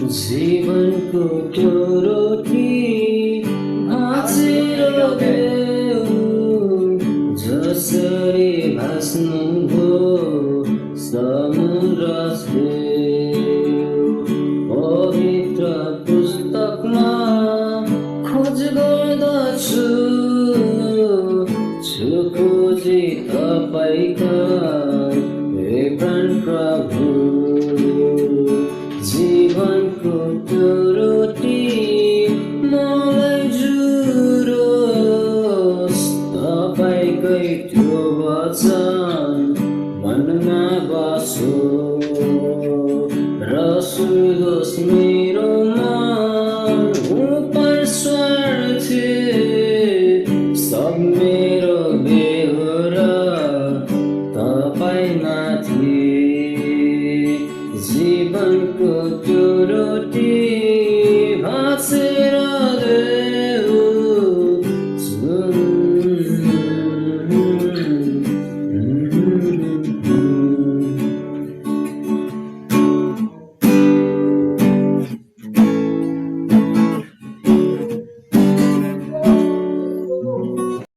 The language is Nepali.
जीवनको त्यो रोटी भाँचेर देऊ जसरी भाँच्नुभयो समुद्र पवित्र पुस्तकमा खोज गर्दछु खोजी तपाईँका हे प्राण प्रभु जीवनको त्यो रोटी मलाई जुरोस् तपाईँकै त्यो वचन मनमा बसो र सुन्दोस्